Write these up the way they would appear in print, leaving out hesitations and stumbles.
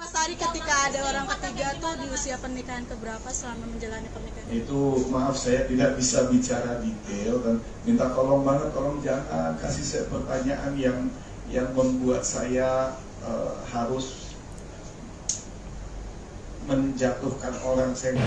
Mas Ari, ketika ada orang ketiga tuh di usia pernikahan keberapa selama menjalani pernikahan? Itu maaf saya tidak bisa bicara detail dan minta tolong banget, tolong jangan kasih saya pertanyaan yang membuat saya harus menjatuhkan orang saya.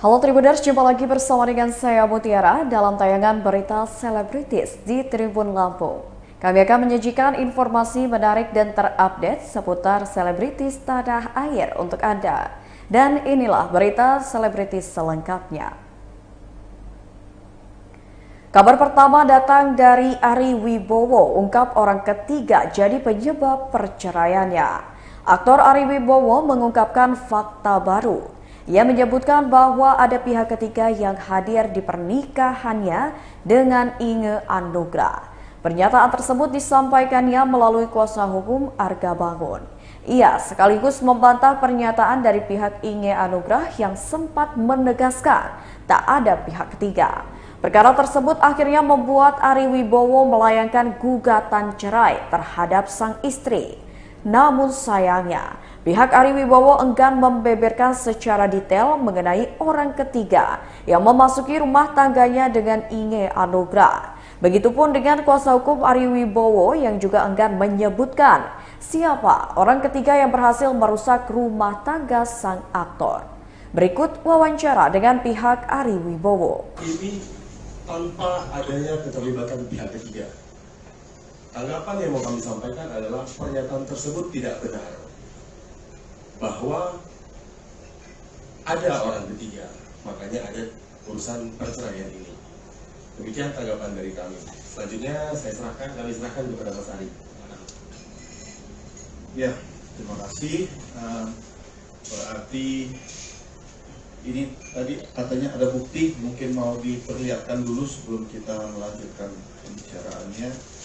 Halo Tribuners, jumpa lagi bersama dengan saya Mutiara dalam tayangan berita selebritis di Tribun Lampung. Kami akan menyajikan informasi menarik dan terupdate seputar selebritis tanah air untuk Anda. Dan inilah berita selebritis selengkapnya. Kabar pertama datang dari Ari Wibowo, ungkap orang ketiga jadi penyebab perceraiannya. Aktor Ari Wibowo mengungkapkan fakta baru. Ia menyebutkan bahwa ada pihak ketiga yang hadir di pernikahannya dengan Inge Anugrah. Pernyataan tersebut disampaikannya melalui kuasa hukum Arga Bangun. Ia sekaligus membantah pernyataan dari pihak Inge Anugrah yang sempat menegaskan tak ada pihak ketiga. Perkara tersebut akhirnya membuat Ari Wibowo melayangkan gugatan cerai terhadap sang istri. Namun sayangnya, pihak Ari Wibowo enggan membeberkan secara detail mengenai orang ketiga yang memasuki rumah tangganya dengan Inge Anugrah. Begitupun dengan kuasa hukum Ari Wibowo yang juga enggan menyebutkan siapa orang ketiga yang berhasil merusak rumah tangga sang aktor. Berikut wawancara dengan pihak Ari Wibowo. Ini tanpa adanya keterlibatan pihak ketiga. Tanggapan yang mau kami sampaikan adalah pernyataan tersebut tidak benar. Bahwa ada orang ketiga, makanya ada urusan perceraian ini. Demikian tanggapan dari kami. Selanjutnya kami serahkan kepada Mas Ari. Ya, terima kasih. Berarti ini tadi katanya ada bukti, mungkin mau diperlihatkan dulu sebelum kita melanjutkan pembicaraannya.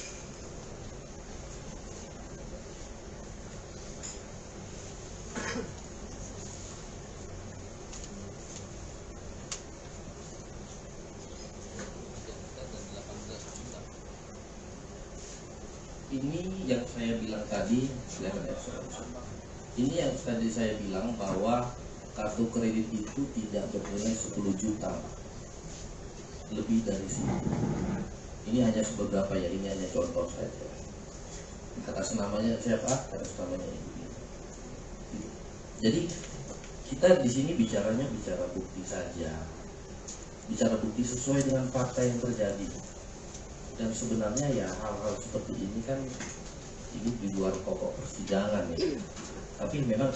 Ini yang saya bilang tadi, ini yang tadi saya bilang bahwa kartu kredit itu tidak bernilai 10 juta, lebih dari situ. Ini hanya beberapa ya, ini hanya contoh saja. Atas namanya siapa? Atas namanya Ibu. Jadi kita di sini bicaranya bicara bukti saja, bicara bukti sesuai dengan fakta yang terjadi. Dan sebenarnya ya hal-hal seperti ini kan ini di luar pokok persidangan ya. Tapi memang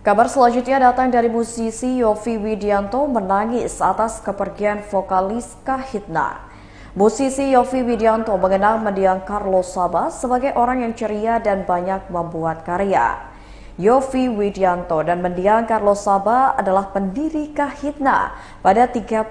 Kabar selanjutnya datang dari musisi Yovie Widianto menangis atas kepergian vokalis Kahitna. Musisi Yovie Widianto mengenal mendiang Carlos Sabath sebagai orang yang ceria dan banyak membuat karya. Yovie Widianto dan mendiang Carlos Sabath adalah pendiri Kahitna pada 36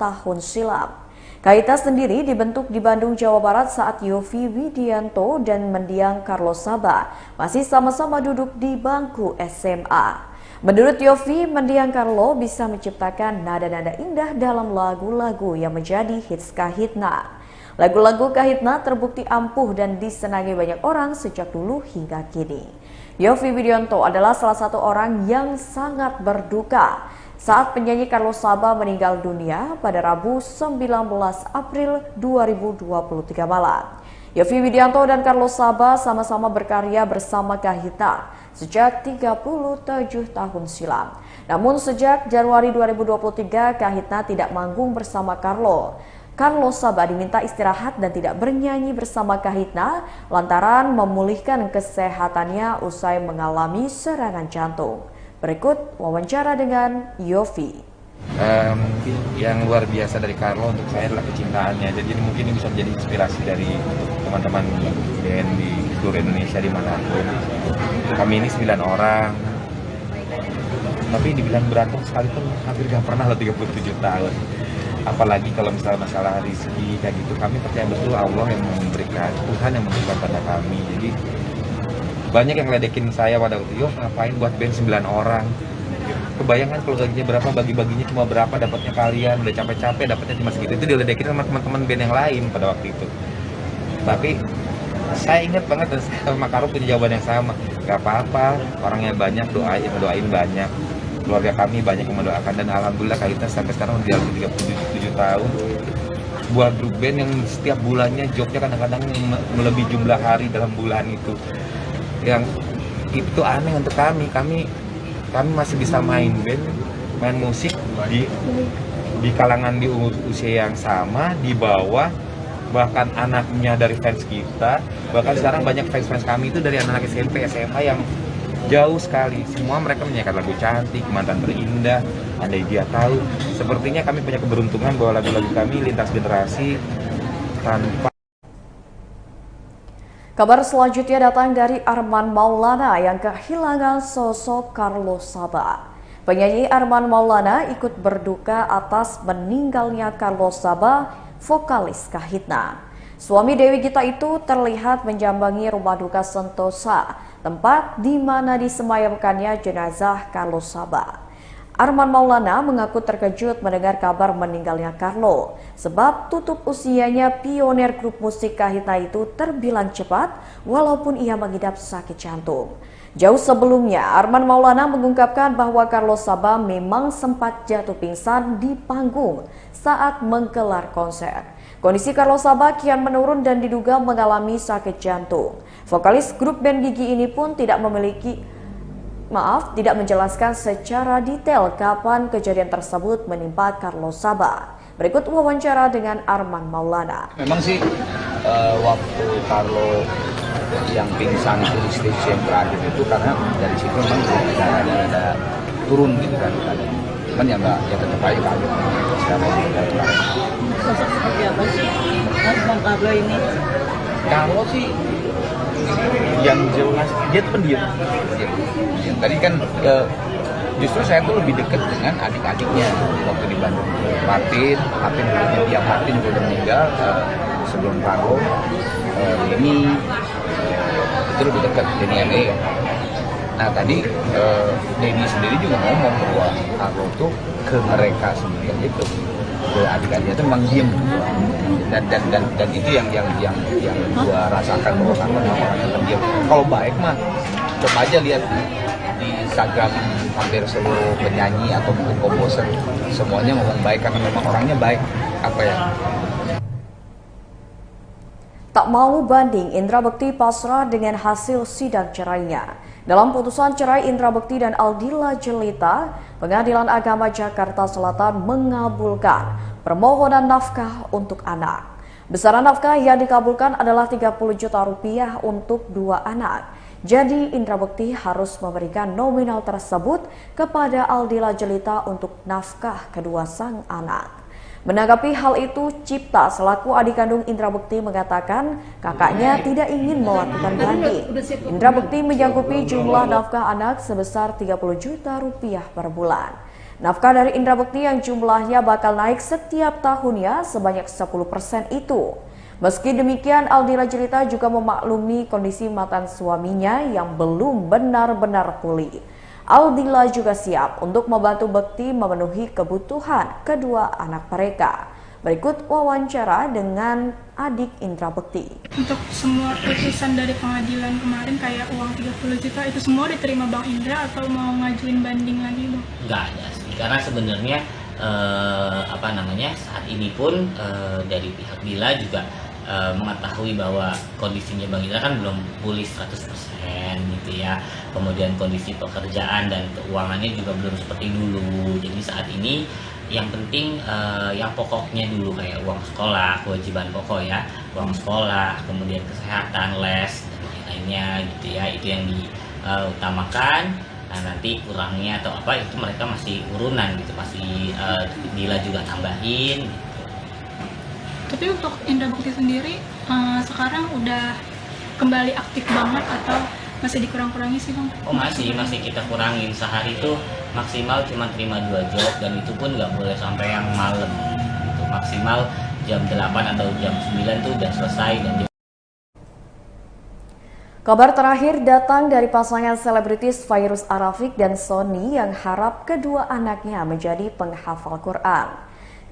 tahun silam. Kahitna sendiri dibentuk di Bandung, Jawa Barat saat Yovie Widianto dan mendiang Carlos Sabath masih sama-sama duduk di bangku SMA. Menurut Yovie, mendiang Carlo bisa menciptakan nada-nada indah dalam lagu-lagu yang menjadi hits Kahitna. Lagu-lagu Kahitna terbukti ampuh dan disenangi banyak orang sejak dulu hingga kini. Yovie Widianto adalah salah satu orang yang sangat berduka saat penyanyi Carlos Sabath meninggal dunia pada Rabu 19 April 2023 malam. Yovie Widianto dan Carlos Sabath sama-sama berkarya bersama Kahitna sejak 37 tahun silam. Namun sejak Januari 2023, Kahitna tidak manggung bersama Carlos Sabath diminta istirahat dan tidak bernyanyi bersama Kahitna lantaran memulihkan kesehatannya usai mengalami serangan jantung. Berikut wawancara dengan Yovie. Mungkin yang luar biasa dari Carlo untuk saya adalah kecintaannya. Jadi mungkin ini bisa menjadi inspirasi dari teman-teman band di seluruh Indonesia dimanapun. Kami ini 9 orang, tapi dibilang berantem sekalipun hampir gak pernah loh 37 tahun. Apalagi kalau misalnya masalah rezeki kayak gitu, kami percaya betul Allah yang memberikan, Tuhan yang memberikan pada kami. Jadi banyak yang ngeledekin saya pada waktu itu, ngapain buat band 9 orang. Kebayangan kalau gajinya berapa, bagi-baginya cuma berapa, dapatnya kalian, udah capek-capek dapatnya cuma segitu. Itu diledekin sama teman-teman band yang lain pada waktu itu. Tapi saya ingat banget dan sama Karo punya jawaban yang sama. Gak apa-apa, orangnya banyak, doain banyak. Keluarga kami banyak yang mendoakan, dan alhamdulillah kita sampai sekarang udah 37 tahun. Sebuah grup band yang setiap bulannya jobnya kadang-kadang melebihi jumlah hari dalam bulan itu. Yang itu aneh untuk kami masih bisa main band, main musik di kalangan di usia yang sama, di bawah, bahkan anaknya dari fans kita, bahkan sekarang banyak fans kami itu dari anak SMP, SMA yang jauh sekali. Semua mereka menyanyikan lagu cantik, mantan terindah, andai dia tahu. Sepertinya kami punya keberuntungan bahwa lagu-lagu kami lintas generasi tanpa. Kabar selanjutnya datang dari Arman Maulana yang kehilangan sosok Carlos Sabat. Penyanyi Arman Maulana ikut berduka atas meninggalnya Carlos Sabat, vokalis Kahitna. Suami Dewi Gita itu terlihat menjambangi rumah duka Sentosa, tempat di mana disemayamkannya jenazah Carlos Sabat. Arman Maulana mengaku terkejut mendengar kabar meninggalnya Carlo, sebab tutup usianya pionir grup musik Kahitna itu terbilang cepat walaupun ia mengidap sakit jantung. Jauh sebelumnya, Arman Maulana mengungkapkan bahwa Carlos Sabat memang sempat jatuh pingsan di panggung saat menggelar konser. Kondisi Carlos Sabat kian menurun dan diduga mengalami sakit jantung. Vokalis grup band Gigi ini pun tidak menjelaskan secara detail kapan kejadian tersebut menimpa Carlos Sabat. Berikut wawancara dengan Arman Maulana. Memang sih waktu Carlo yang pingsan itu di stage yang terakhir itu karena dari situ memang ada turun gitu kan. Cuman ya nggak ya tetap aja kaget. Sosok seperti apa sih Bang Carlo ini? Carlo sih yang jelas dia tuh pendiam. Tadi kan justru saya tuh lebih dekat dengan adik-adiknya waktu di Bandung. Martin juga udah meninggal sebelum Carlo. Denny itu lebih dekat, Denny ME kan. Nah tadi Denny sendiri juga ngomong bahwa Carlo tuh ke mereka sendiri itu, ke adik-adiknya itu memang diem. Dan itu yang gua rasakan bahwa Carlo memang orangnya pendiam. Kalau baik mah coba aja lihat di Instagram hampir seluruh penyanyi atau mungkin komposer semuanya ngomong baik karena memang orangnya baik. Tak mau banding, Indra Bekti pasrah dengan hasil sidang cerainya. Dalam putusan cerai Indra Bekti dan Aldila Jelita, Pengadilan Agama Jakarta Selatan mengabulkan permohonan nafkah untuk anak. Besaran nafkah yang dikabulkan adalah 30 juta rupiah untuk 2 anak. Jadi Indra Bekti harus memberikan nominal tersebut kepada Aldila Jelita untuk nafkah kedua sang anak. Menanggapi hal itu, Cipta selaku adik kandung Indra Bekti mengatakan kakaknya tidak ingin melakukan banding. Indra Bekti menyanggupi jumlah nafkah anak sebesar 30 juta rupiah per bulan. Nafkah dari Indra Bekti yang jumlahnya bakal naik setiap tahunnya sebanyak 10% itu. Meski demikian, Aldila Jelita juga memaklumi kondisi mantan suaminya yang belum benar-benar pulih. Aldila juga siap untuk membantu Bekti memenuhi kebutuhan kedua anak mereka. Berikut wawancara dengan adik Indra Bekti. Untuk semua putusan dari pengadilan kemarin kayak uang 30 juta itu semua diterima Bang Indra atau mau ngajuin banding lagi Bang? Nggak ada sih, karena sebenarnya saat ini pun dari pihak Dila juga mengetahui bahwa kondisinya Bang Indra kan belum pulih 100% gitu ya. Kemudian kondisi pekerjaan dan keuangannya juga belum seperti dulu. Jadi saat ini yang penting yang pokoknya dulu kayak uang sekolah, kewajiban pokok ya, uang sekolah, kemudian kesehatan, les dan lain-lainnya gitu ya. Itu yang diutamakan. Nah, nanti kurangnya atau apa itu mereka masih urunan gitu, pasti Dila juga tambahin gitu. Tapi untuk Indra Bekti sendiri sekarang udah kembali aktif banget atau masih dikurang-kurangi sih Bang? Oh masih kita kurangin, sehari itu maksimal cuma terima 2 job, dan itu pun nggak boleh sampai yang malam gitu. Maksimal jam 8 atau jam 9 tuh udah selesai. Dan Kabar terakhir datang dari pasangan selebritis Fairuz Arafiq dan Sony yang harap kedua anaknya menjadi penghafal Quran.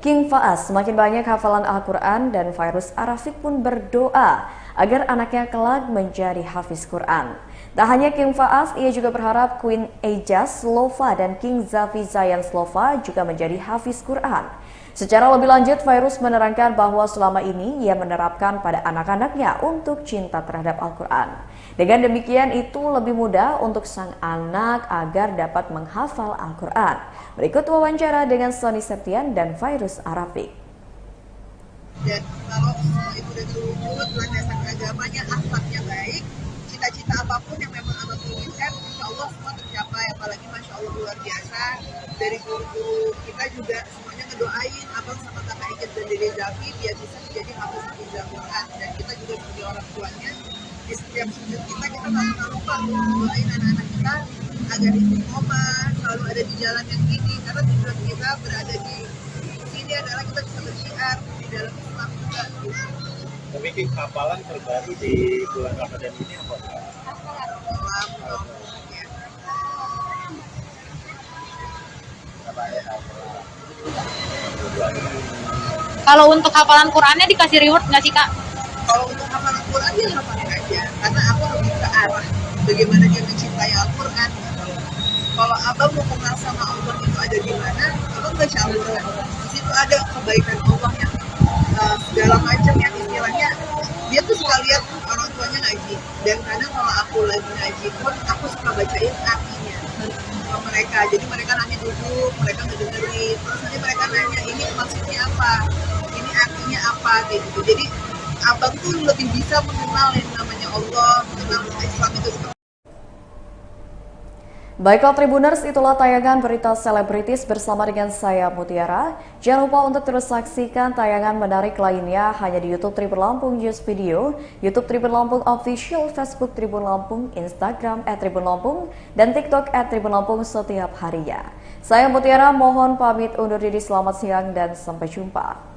King Faas semakin banyak hafalan Al-Quran dan Fairuz Arafiq pun berdoa agar anaknya kelak menjadi hafiz Quran. Tak hanya King Faas, ia juga berharap Queen Eja Slova dan King Zafi Zayan Slova juga menjadi hafiz Quran. Secara lebih lanjut, Fairuz menerangkan bahwa selama ini ia menerapkan pada anak-anaknya untuk cinta terhadap Al-Quran. Dengan demikian, itu lebih mudah untuk sang anak agar dapat menghafal Al-Quran. Berikut wawancara dengan Sony Septian dan Fairuz Arafiq. Dan kalau itu udah terwujud, landasan agamanya, akhlaknya baik, cita-cita apapun yang memang abang inginkan, insya Allah semua tercapai. Apalagi Masya Allah luar biasa, dari guru-guru kita juga semuanya ngedoain abang sama kakak Ijaz dan Dede Zafi biar bisa menjadi hafiz Al-Quran. Dan kita juga sebagai orang tuanya, di setiap sujud kita nggak pernah lupa doain anak-anak kita agar istiqomah, selalu ada di jalan yang ini. Karena tujuan kita berada di sini adalah kita bisa bersyiar di dalam Islam juga. Tapi hafalan terbaru di bulan Ramadan ini apa? Kalau untuk hafalan Qurannya dikasih reward nggak sih Kak? Kalau untuk hafalan Quran dia hafalin aja, karena aku lebih ke arah bagaimana dia mencintai Al-Quran. Kalau abang mau kenal sama Allah itu ada di mana, abang baca Al-Quran. Di situ ada kebaikan Allah yang segala macam, yang istilahnya dia tuh suka lihat orang tuanya ngaji. Dan kadang kalau aku lagi ngaji pun aku suka bacain artinya ke mereka. Jadi mereka nanti duduk, mereka ngedengerin, terus nanti mereka nanya ini maksudnya apa, ini artinya apa, kayak gitu. Jadi abang tuh lebih bisa mengenal yang namanya Allah, mengenal Islam itu seperti. Baiklah Tribuners, itulah tayangan berita selebritis bersama dengan saya Mutiara. Jangan lupa untuk terus saksikan tayangan menarik lainnya hanya di YouTube Tribun Lampung News Video, YouTube Tribun Lampung Official, Facebook Tribun Lampung, Instagram @Tribun Lampung, dan TikTok @Tribun Lampung setiap harinya. Saya Mutiara mohon pamit undur diri, selamat siang dan sampai jumpa.